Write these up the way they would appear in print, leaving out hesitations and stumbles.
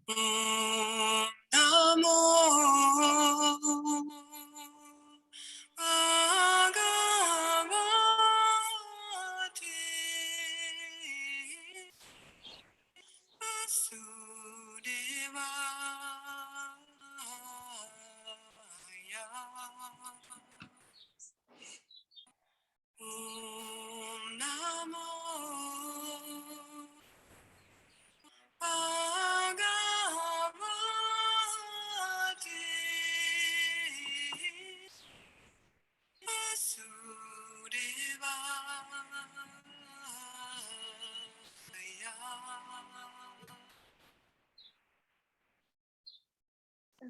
Om Namo Bhagavate Vasudevaya. Om Namo Bhagavate Vasudevaya.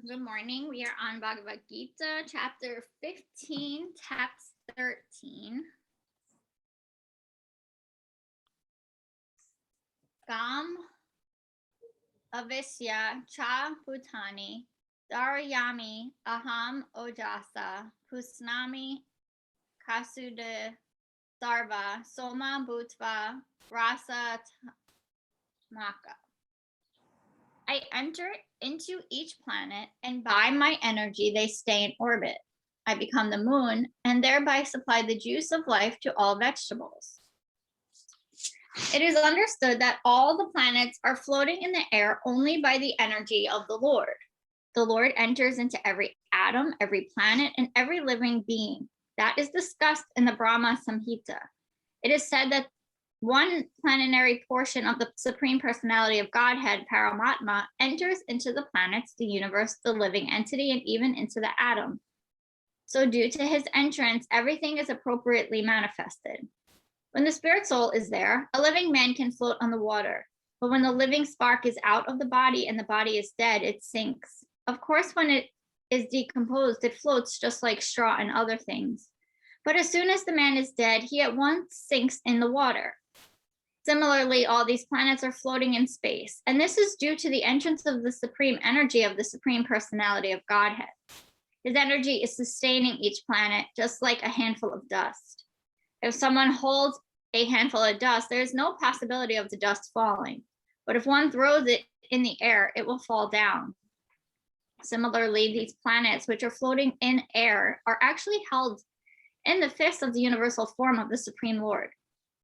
Good morning. We are on Bhagavad Gita, chapter 15, text 13. Gam avisya cha bhutani dharayami aham ojasa kusnami kasude sarva soma bhutva rasa maka. I enter into each planet, and by my energy they stay in orbit. I become the moon, and thereby supply the juice of life to all vegetables. It is understood that all the planets are floating in the air only by the energy of the Lord. The Lord enters into every atom, every planet, and every living being. That is discussed in the Brahma Samhita. It is said that one planetary portion of the Supreme Personality of Godhead, Paramatma, enters into the planets, the universe, the living entity, and even into the atom. So due to his entrance, everything is appropriately manifested. When the spirit soul is there, a living man can float on the water. But when the living spark is out of the body and the body is dead, it sinks. Of course, when it is decomposed, it floats just like straw and other things. But as soon as the man is dead, he at once sinks in the water. Similarly, all these planets are floating in space, and this is due to the entrance of the supreme energy of the Supreme Personality of Godhead. His energy is sustaining each planet, just like a handful of dust. If someone holds a handful of dust, there is no possibility of the dust falling. But if one throws it in the air, it will fall down. Similarly, these planets, which are floating in air, are actually held in the fist of the universal form of the Supreme Lord.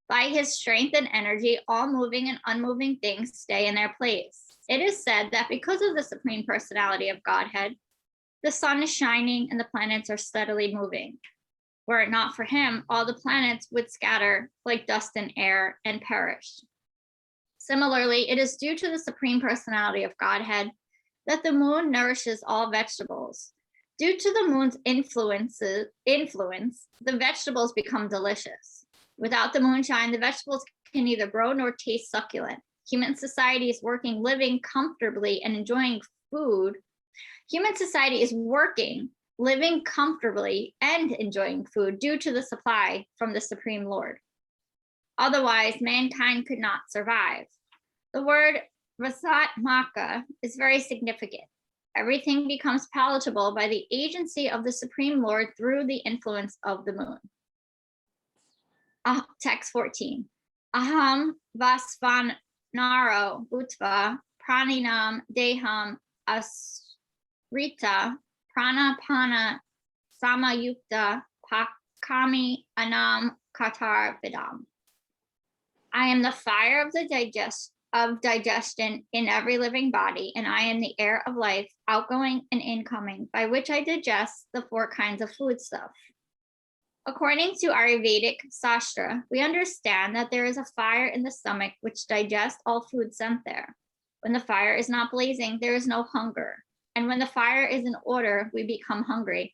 By his strength and energy, all moving and unmoving things stay in their place. It is said that because of the Supreme Personality of Godhead, the sun is shining and the planets are steadily moving. Were it not for him, all the planets would scatter like dust in air and perish. Similarly, it is due to the Supreme Personality of Godhead that the moon nourishes all vegetables. Due to the moon's influence, the vegetables become delicious. Without the moonshine, the vegetables can neither grow nor taste succulent. Human society is working, living comfortably, and enjoying food. Human society is working, living comfortably, and enjoying food due to the supply from the Supreme Lord. Otherwise, mankind could not survive. The word Rasat Maka is very significant. Everything becomes palatable by the agency of the Supreme Lord through the influence of the moon. Text 14. Aham Vasvanaro Bhutva Praninam Deham Asrita Pranapana Samayukta Pakami Anam Katar Vidam. I am the fire of the digestion in every living body, and I am the air of life, outgoing and incoming, by which I digest the 4 kinds of foodstuff. According to Ayurvedic Sastra, we understand that there is a fire in the stomach which digests all food sent there. When the fire is not blazing, there is no hunger. And when the fire is in order, we become hungry.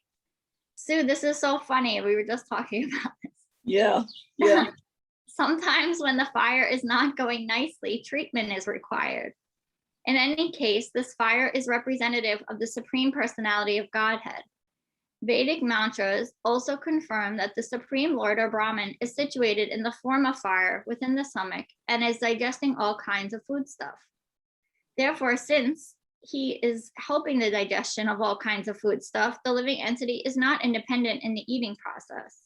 Sue, this is so funny. We were just talking about this. Yeah. Sometimes when the fire is not going nicely, treatment is required. In any case, this fire is representative of the Supreme Personality of Godhead. Vedic mantras also confirm that the Supreme Lord or Brahman is situated in the form of fire within the stomach and is digesting all kinds of foodstuff. Therefore, since he is helping the digestion of all kinds of foodstuff, the living entity is not independent in the eating process.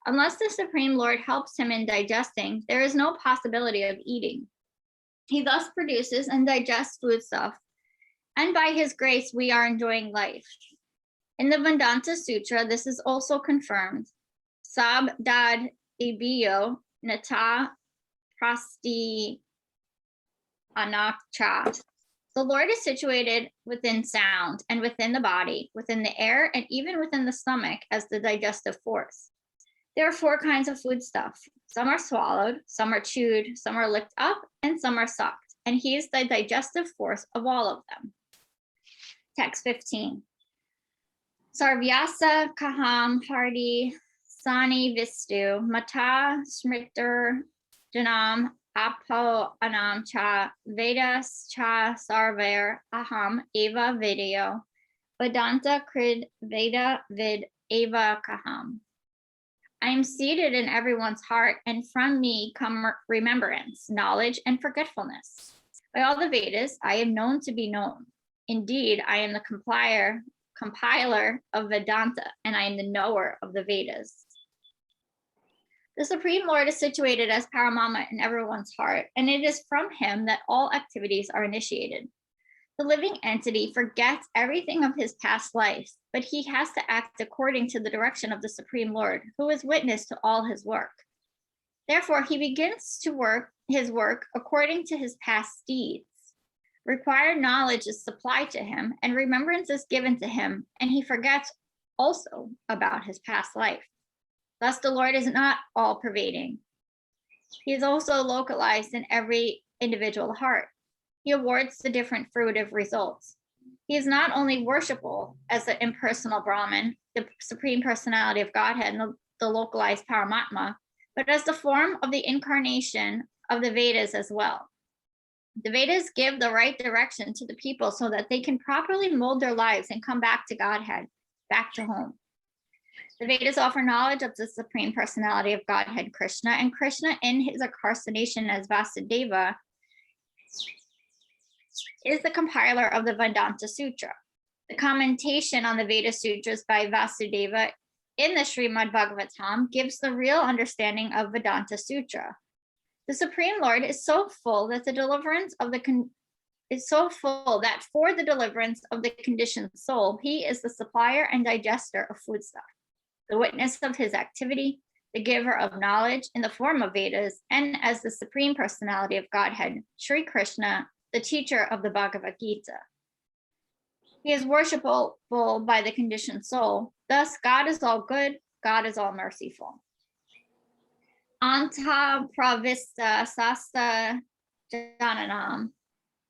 Unless the Supreme Lord helps him in digesting, there is no possibility of eating. He thus produces and digests foodstuff and by his grace, we are enjoying life. In the Vedanta Sutra, this is also confirmed. Sab dad ibiyo nata prasti anakcha. The Lord is situated within sound and within the body, within the air, and even within the stomach as the digestive force. There are 4 kinds of foodstuff. Some are swallowed, some are chewed, some are licked up, and some are sucked. And he is the digestive force of all of them. Text 15. Sarvyasa kaham hardi sani vistu mata smritar janam apo anam cha vedas cha sarver aham eva video vedanta krid veda vid eva kaham. I am seated in everyone's heart, and from me come remembrance, knowledge, and forgetfulness. By all the Vedas, I am known to be known. Indeed, I am the compiler of Vedanta, and I am the knower of the Vedas. The Supreme Lord is situated as Paramama in everyone's heart, and it is from him that all activities are initiated. The living entity forgets everything of his past life, but he has to act according to the direction of the Supreme Lord, who is witness to all his work. Therefore, he begins to work his work according to his past deeds. Required knowledge is supplied to him, and remembrance is given to him, and he forgets also about his past life. Thus, the Lord is not all-pervading. He is also localized in every individual heart. He awards the different fruitive results. He is not only worshipable as the impersonal Brahman, the Supreme Personality of Godhead, and the localized Paramatma, but as the form of the incarnation of the Vedas as well. The Vedas give the right direction to the people so that they can properly mold their lives and come back to Godhead, back to home. The Vedas offer knowledge of the Supreme Personality of Godhead, Krishna, and Krishna in his incarnation as Vasudeva is the compiler of the Vedanta Sutra. The commentation on the Veda Sutras by Vasudeva in the Srimad Bhagavatam gives the real understanding of Vedanta Sutra. The Supreme Lord is so full that for the deliverance of the conditioned soul, he is the supplier and digester of foodstuff, the witness of his activity, the giver of knowledge in the form of Vedas, and as the Supreme Personality of Godhead, Sri Krishna, the teacher of the Bhagavad Gita. He is worshipable by the conditioned soul. Thus, God is all good, God is all merciful. Anta pravista sasta jananam.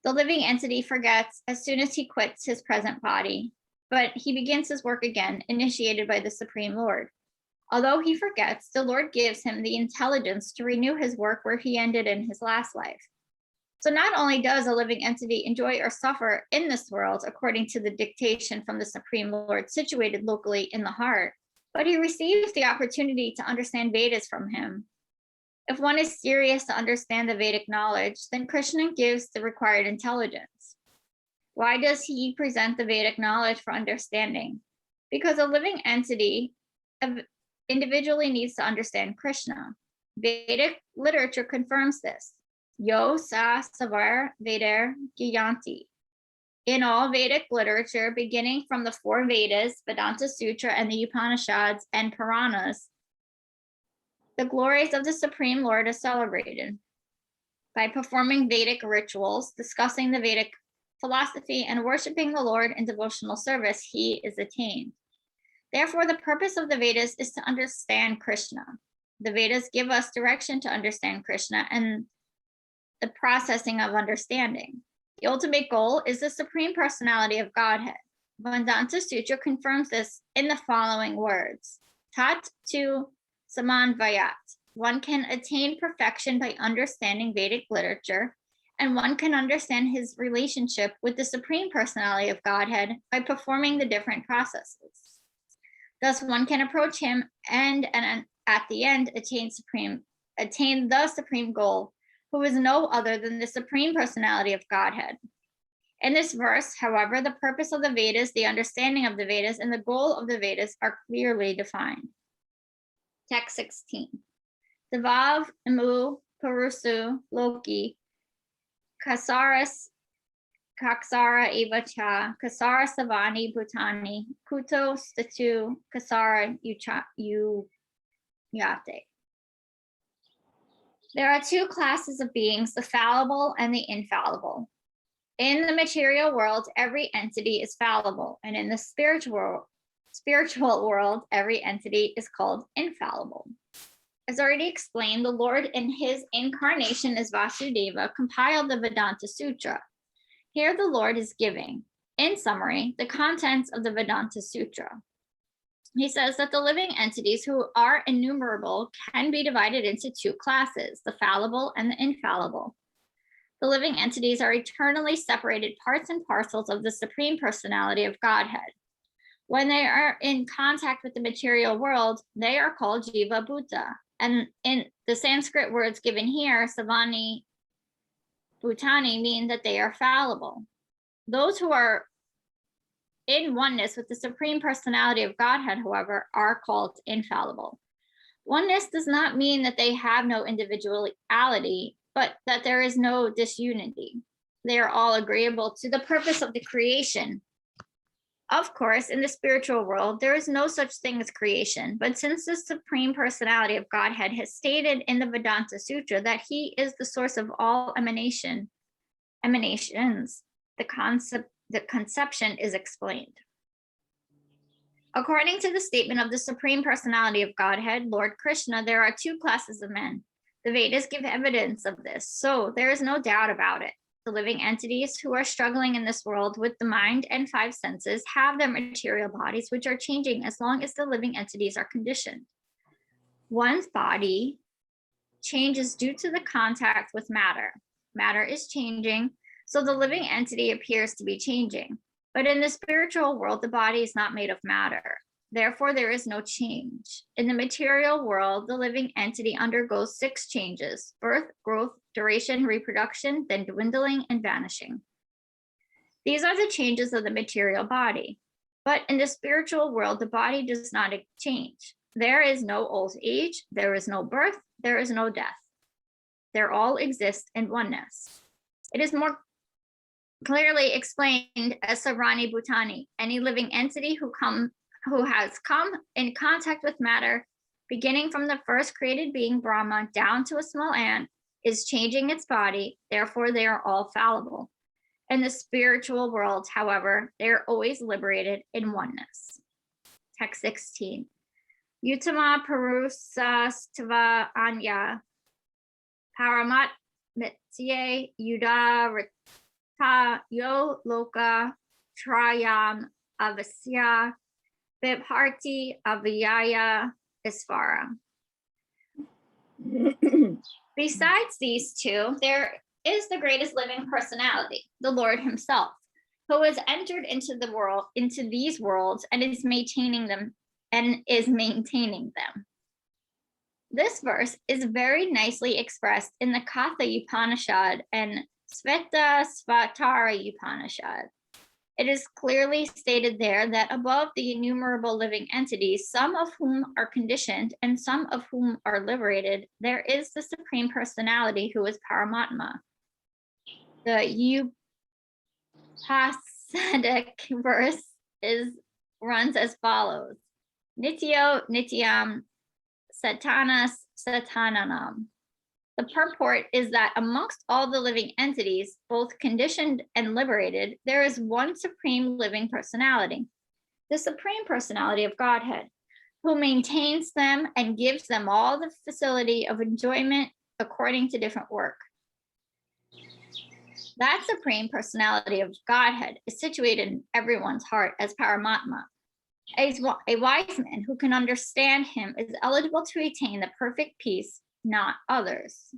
The living entity forgets as soon as he quits his present body, but he begins his work again, initiated by the Supreme Lord. Although he forgets, the Lord gives him the intelligence to renew his work where he ended in his last life. So not only does a living entity enjoy or suffer in this world according to the dictation from the Supreme Lord situated locally in the heart, but he receives the opportunity to understand Vedas from him. If one is serious to understand the Vedic knowledge, then Krishna gives the required intelligence. Why does he present the Vedic knowledge for understanding? Because a living entity individually needs to understand Krishna. Vedic literature confirms this. Yo sa savar Veder Giyanti. In all Vedic literature, beginning from the 4 Vedas, Vedanta Sutra, and the Upanishads and Puranas, the glories of the Supreme Lord are celebrated. By performing Vedic rituals, discussing the Vedic philosophy, and worshiping the Lord in devotional service, he is attained. Therefore, the purpose of the Vedas is to understand Krishna. The Vedas give us direction to understand Krishna and the processing of understanding. The ultimate goal is the Supreme Personality of Godhead. Vedanta Sutra confirms this in the following words. Tat tu samanvayat. One can attain perfection by understanding Vedic literature, and one can understand his relationship with the Supreme Personality of Godhead by performing the different processes. Thus, one can approach him and at the end attain the supreme goal, who is no other than the Supreme Personality of Godhead. In this verse, however, the purpose of the Vedas, the understanding of the Vedas, and the goal of the Vedas are clearly defined. Text 16. Devav Imu Purusu Loki Kasaras Kaksara Evacha, Kasara Savani Bhutani, Kuto Statu, Kasara Uyate. There are two classes of beings, the fallible and the infallible. In the material world, every entity is fallible, and in the spiritual world, every entity is called infallible. As already explained, the Lord in his incarnation as Vasudeva compiled the Vedanta Sutra. Here the Lord is giving, in summary, the contents of the Vedanta Sutra. He says that the living entities, who are innumerable, can be divided into two classes, the fallible and the infallible. The living entities are eternally separated parts and parcels of the Supreme Personality of Godhead. When they are in contact with the material world, they are called Jiva Bhuta. And in the Sanskrit words given here, Savani Bhutani, mean that they are fallible. Those who are in oneness with the Supreme Personality of Godhead, however, are called infallible. Oneness does not mean that they have no individuality, but that there is no disunity. They are all agreeable to the purpose of the creation. Of course, in the spiritual world, there is no such thing as creation, but since the Supreme Personality of Godhead has stated in the Vedanta Sutra that he is the source of all emanations, the conception is explained. According to the statement of the Supreme Personality of Godhead, Lord Krishna, there are two classes of men. The Vedas give evidence of this, so there is no doubt about it. The living entities who are struggling in this world with the mind and five senses have their material bodies, which are changing as long as the living entities are conditioned. One's body changes due to the contact with matter. Matter is changing, so the living entity appears to be changing. But in the spiritual world, the body is not made of matter. Therefore, there is no change. In the material world, the living entity undergoes 6 changes: birth, growth, duration, reproduction, then dwindling and vanishing. These are the changes of the material body. But in the spiritual world, the body does not change. There is no old age, there is no birth, there is no death. There all exist in oneness. It is more clearly explained as Sarani Bhutani, any living entity who has come in contact with matter, beginning from the first created being Brahma down to a small ant, is changing its body. Therefore, they are all fallible. In the spiritual world, however, they are always liberated in oneness. Text 16. Utama Parusastva Anya Paramat Mitsye Yuda Yo Loka Trayam Avasya Vibharti Avyaya Isvara. Besides these two, there is the greatest living personality, the Lord himself, who has entered into these worlds and is maintaining them. This verse is very nicely expressed in the Katha Upanishad and Sveta Svatara Upanishad. It is clearly stated there that above the innumerable living entities, some of whom are conditioned and some of whom are liberated, there is the Supreme Personality who is Paramatma. The Upasadhic verse runs as follows: Nityo Nityam Satanas Satananam. The purport is that amongst all the living entities, both conditioned and liberated, there is one supreme living personality, the Supreme Personality of Godhead, who maintains them and gives them all the facility of enjoyment according to different work. That Supreme Personality of Godhead is situated in everyone's heart as Paramatma. A wise man who can understand him is eligible to attain the perfect peace, not others.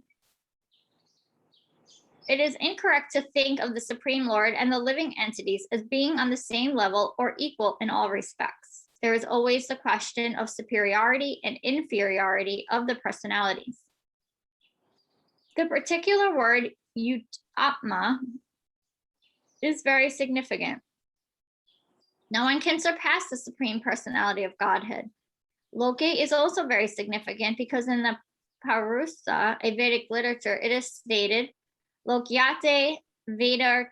It is incorrect to think of the Supreme Lord and the living entities as being on the same level or equal in all respects. There is always the question of superiority and inferiority of the personalities. The particular word Utama is very significant. No one can surpass the Supreme Personality of Godhead. Loke is also very significant because in the Parusa, a Vedic literature, it is stated, Lokyate Vedartha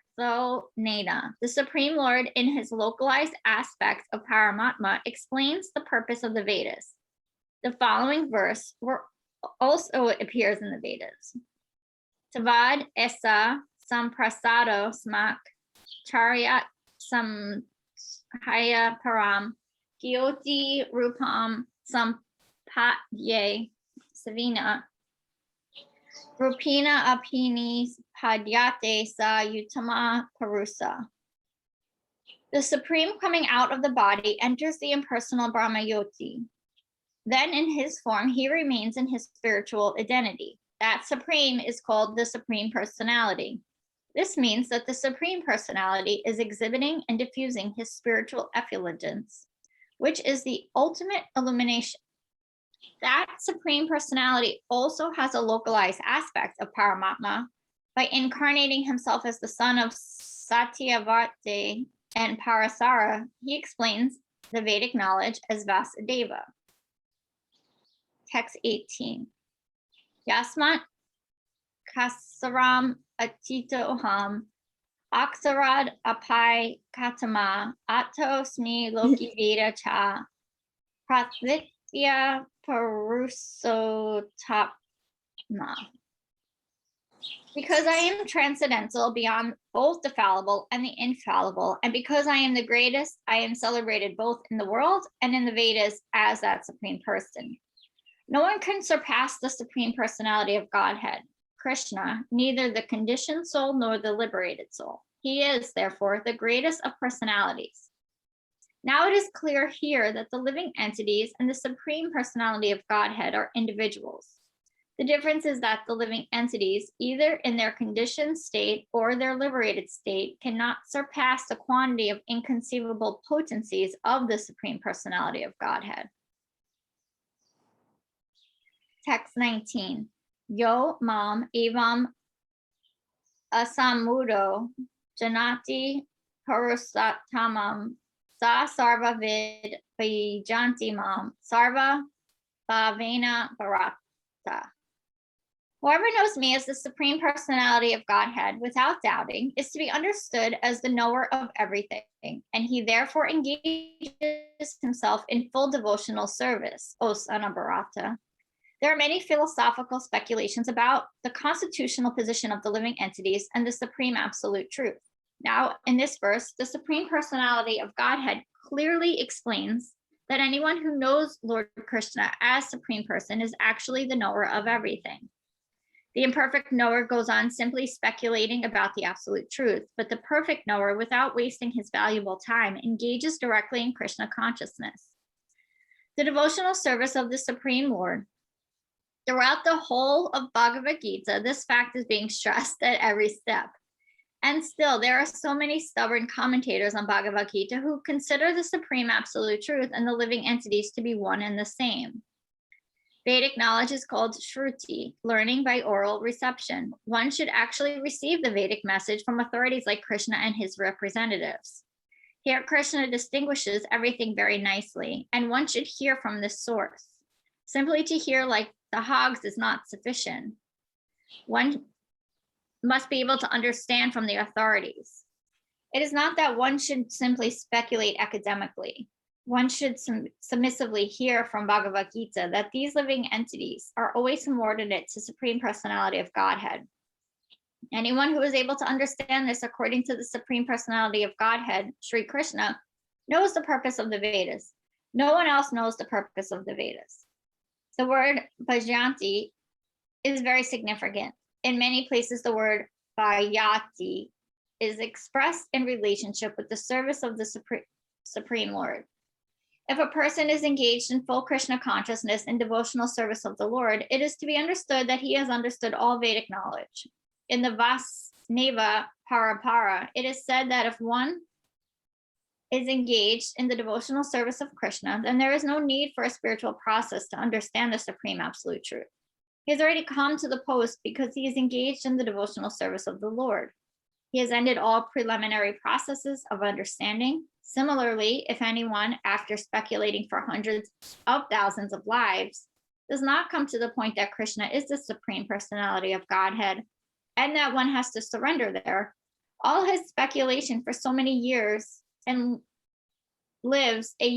Neda. The Supreme Lord, in his localized aspects of Paramatma, explains the purpose of the Vedas. The following verse also appears in the Vedas. Tavad esa samprasado smak charyat samhaya param gyoti rupam sampatye savina rupina apini padyate sa utama parusa. The Supreme coming out of the body enters the impersonal Brahmayoti. Then in his form, he remains in his spiritual identity. That Supreme is called the Supreme Personality. This means that the Supreme Personality is exhibiting and diffusing his spiritual effulgence, which is the ultimate illumination. That Supreme Personality also has a localized aspect of Paramatma by incarnating himself as the son of Satyavati and Parasara. He explains the Vedic knowledge as Vasudeva. Text 18. Yasmat kasaram atita oham aksarad apai katama atosmi loki veda cha pratvitya parusotapma. Because I am transcendental beyond both the fallible and the infallible, and because I am the greatest, I am celebrated both in the world and in the Vedas as that Supreme Person. No one can surpass the Supreme Personality of Godhead, Krishna, neither the conditioned soul nor the liberated soul. He is, therefore, the greatest of personalities. Now it is clear here that the living entities and the Supreme Personality of Godhead are individuals. The difference is that the living entities, either in their conditioned state or their liberated state, cannot surpass the quantity of inconceivable potencies of the Supreme Personality of Godhead. Text 19. Yo mam evam asamudo janati parusatamam sa sarva vid vajanti mam sarva bhavena bharata. Whoever knows me as the Supreme Personality of Godhead without doubting is to be understood as the knower of everything, and he therefore engages himself in full devotional service, O son of Bharata. There are many philosophical speculations about the constitutional position of the living entities and the supreme absolute truth. Now, in this verse, the Supreme Personality of Godhead clearly explains that anyone who knows Lord Krishna as Supreme Person is actually the knower of everything. The imperfect knower goes on simply speculating about the absolute truth, but the perfect knower, without wasting his valuable time, engages directly in Krishna consciousness. The devotional service of the Supreme Lord. Throughout the whole of Bhagavad Gita, this fact is being stressed at every step. And still, there are so many stubborn commentators on Bhagavad Gita who consider the supreme absolute truth and the living entities to be one and the same. Vedic knowledge is called Shruti, learning by oral reception. One should actually receive the Vedic message from authorities like Krishna and his representatives. Here, Krishna distinguishes everything very nicely, and one should hear from this source. Simply to hear like the hogs is not sufficient. One must be able to understand from the authorities. It is not that one should simply speculate academically. One should submissively hear from Bhagavad Gita that these living entities are always subordinate to Supreme Personality of Godhead. Anyone who is able to understand this according to the Supreme Personality of Godhead, Sri Krishna, knows the purpose of the Vedas. No one else knows the purpose of the Vedas. The word bhajanti is very significant. In many places, the word bhayati is expressed in relationship with the service of the Supreme Lord. If a person is engaged in full Krishna consciousness and devotional service of the Lord, it is to be understood that he has understood all Vedic knowledge. In the Vasneva Parapara, it is said that if one is engaged in the devotional service of Krishna, then there is no need for a spiritual process to understand the supreme absolute truth. He has already come to the post because he is engaged in the devotional service of the Lord. He has ended all preliminary processes of understanding. Similarly, if anyone, after speculating for hundreds of thousands of lives, does not come to the point that Krishna is the Supreme Personality of Godhead and that one has to surrender there, all his speculation for so many years and lives is a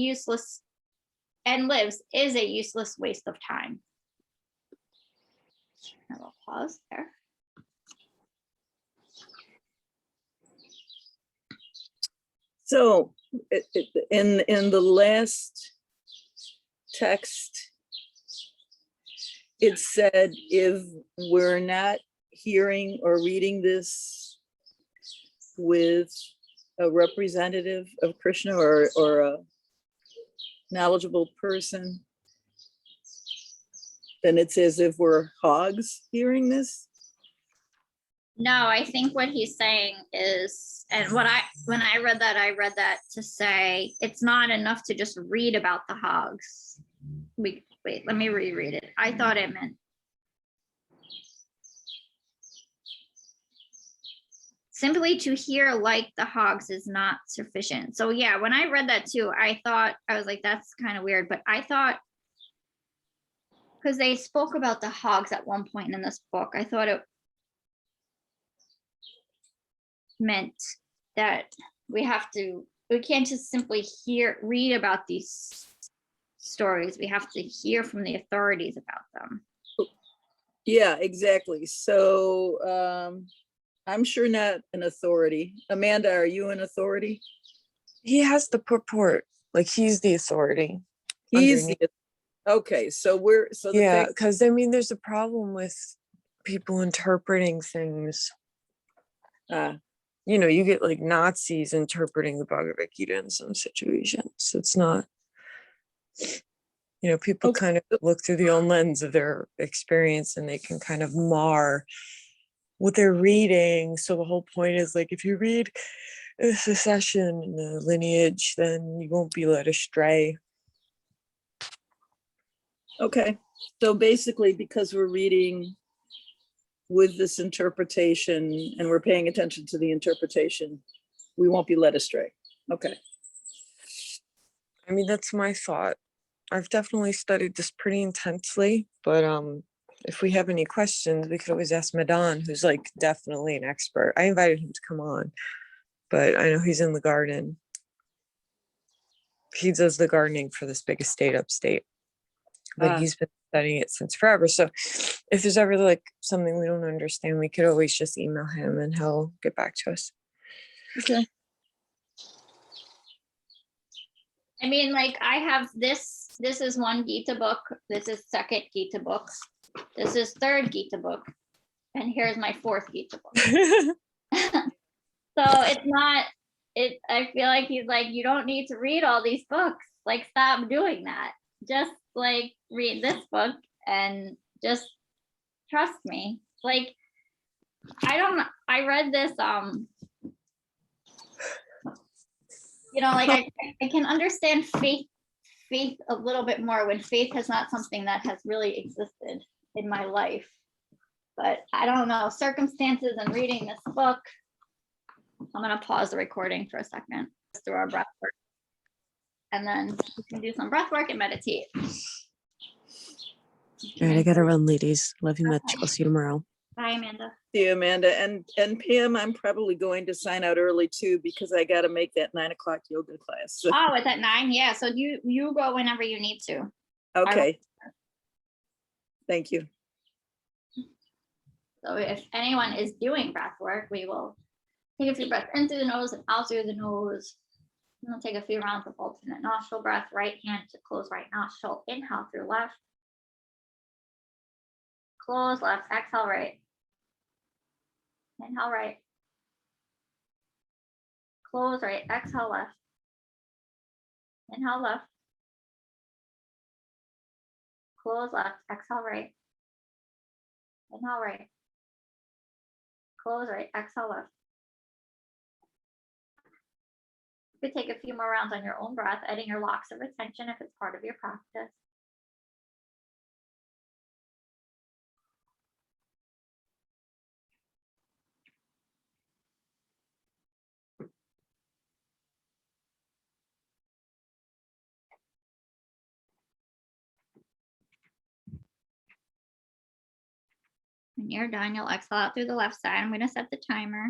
useless waste of time. I will pause there. So in the last text, it said if we're not hearing or reading this with a representative of Krishna or a knowledgeable person, then it's as if we're hogs hearing this. No, I think what he's saying is, and when I read that to say it's not enough to just read about the hogs. Wait, let me reread it. I thought it meant simply to hear like the hogs is not sufficient. So yeah, when I read that too, I was like, that's kind of weird, but I thought, because they spoke about the hogs at one point in this book, I thought it meant that we can't just simply read about these stories. We have to hear from the authorities about them. Yeah, exactly. So I'm sure not an authority. Amanda, are you an authority? He has the purport, like he's the authority. He's underneath. okay. So Yeah, because I mean, there's a problem with people interpreting things. You know, you get like Nazis interpreting the Bhagavad Gita in some situations. It's not, you know, people kind of look through the own lens of their experience and they can kind of mar what they're reading. So the whole point is like, if you read a succession and the lineage, then you won't be led astray. Okay. So basically, because we're reading with this interpretation and we're paying attention to the interpretation, we won't be led astray. Okay. I mean, that's my thought. I've definitely studied this pretty intensely, but if we have any questions, we could always ask Madan, who's like definitely an expert. I invited him to come on, but I know he's in the garden. He does the gardening for this big estate upstate, but he's been studying it since forever. So if there's ever like something we don't understand, we could always just email him and he'll get back to us. Okay. I mean, like I have this is one Gita book, this is second Gita book, this is third Gita book, and here's my fourth Gita book. So it's not, I feel like he's like, you don't need to read all these books. Like, stop doing that. Just like read this book and just trust me. Like, I read this, you know, like I can understand faith a little bit more when faith is not something that has really existed in my life. But I don't know, circumstances and reading this book. I'm gonna pause the recording for a second, just through our breath work. And then we can do some breath work and meditate. All right, I gotta run, ladies. Love you much. I'll see you tomorrow. Bye, Amanda. See you, Amanda. And Pam, I'm probably going to sign out early too, because I got to make that 9 o'clock yoga class. So. Oh, it's at 9. Yeah. So you go whenever you need to. Okay. Thank you. So if anyone is doing breath work, we will take a few breaths in through the nose and out through the nose. And we'll take a few rounds of alternate nostril breath. Right hand to close right nostril. Inhale through left. Close left. Exhale right. Inhale right. Close right. Exhale left. Inhale left. Close left. Exhale right. Inhale right. Close right. Exhale left. You could take a few more rounds on your own breath, adding your locks of attention if it's part of your practice. When you're done, you'll exhale out through the left side. I'm going to set the timer.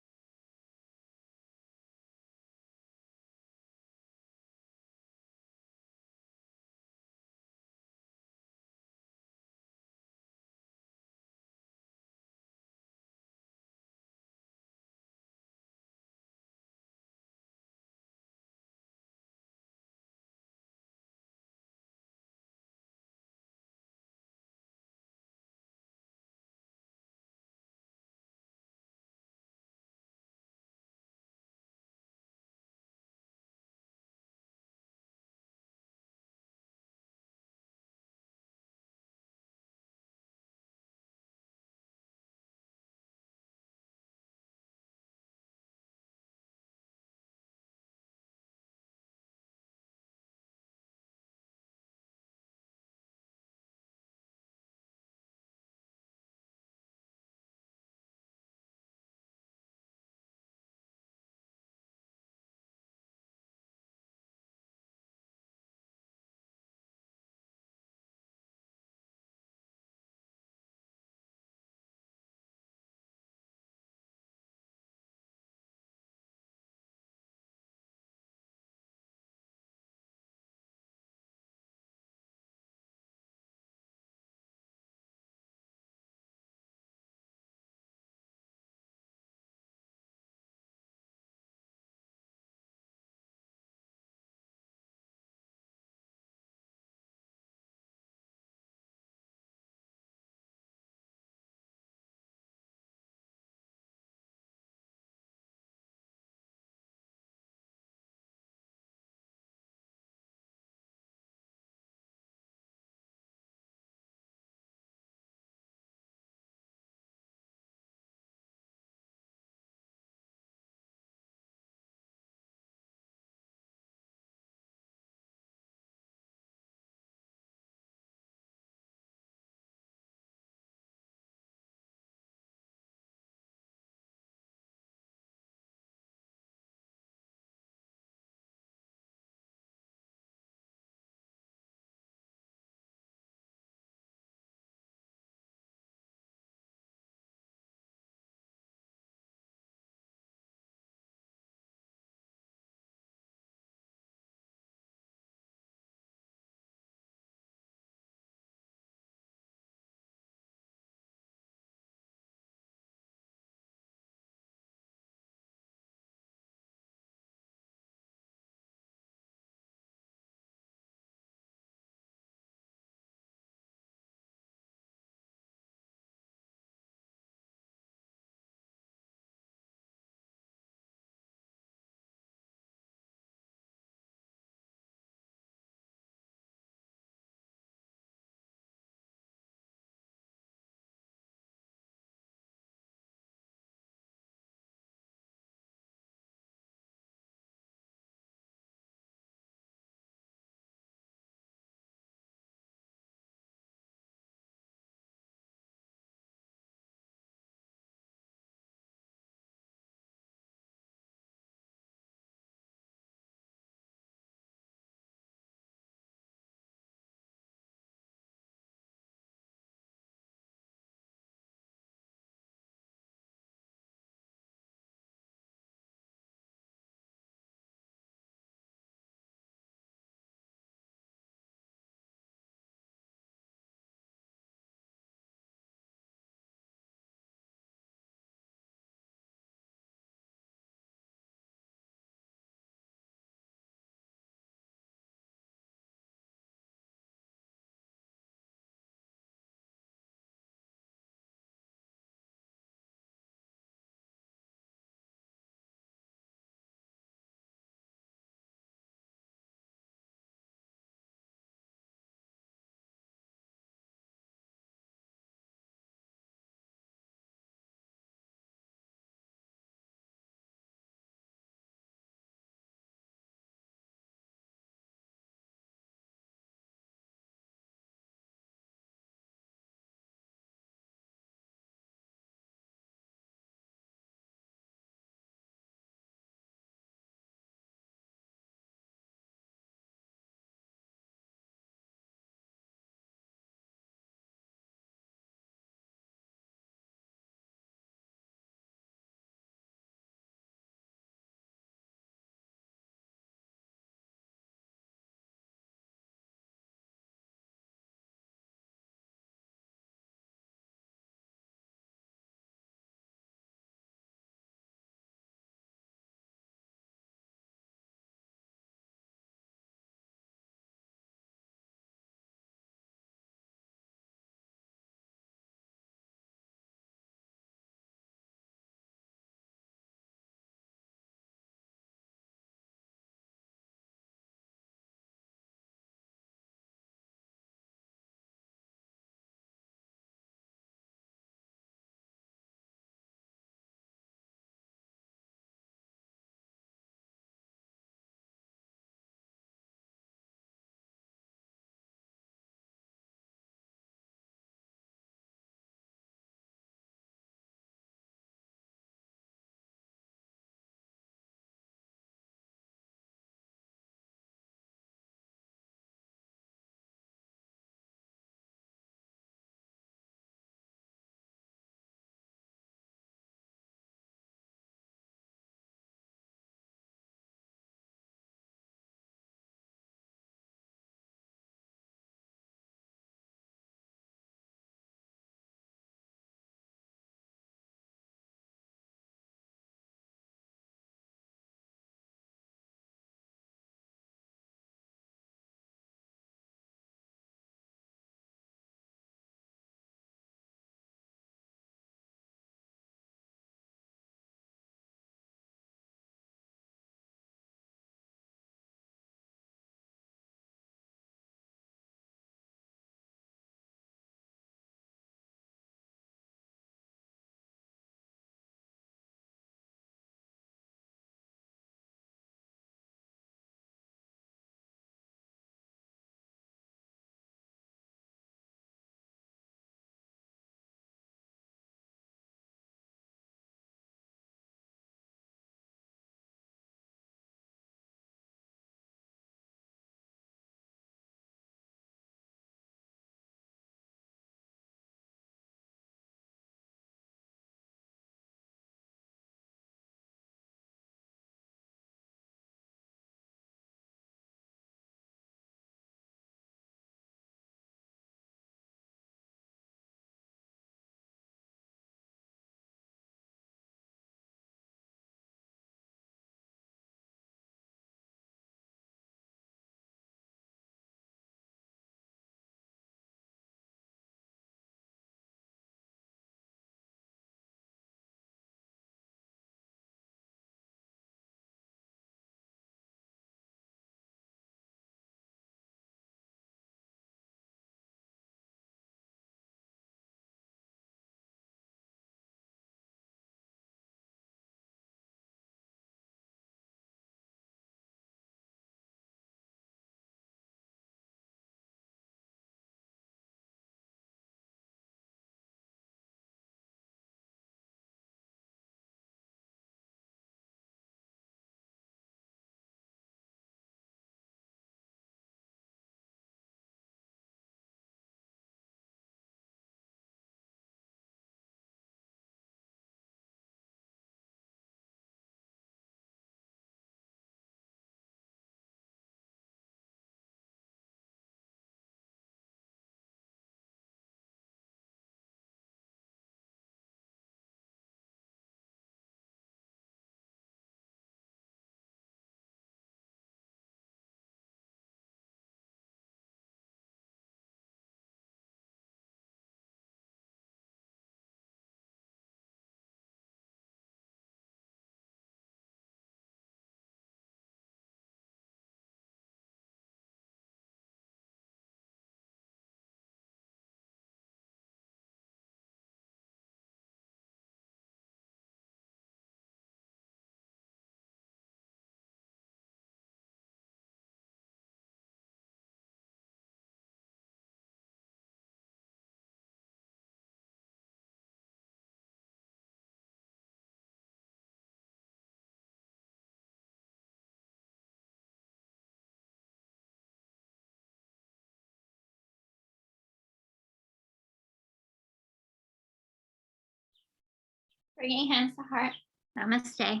Bringing hands to heart. Namaste.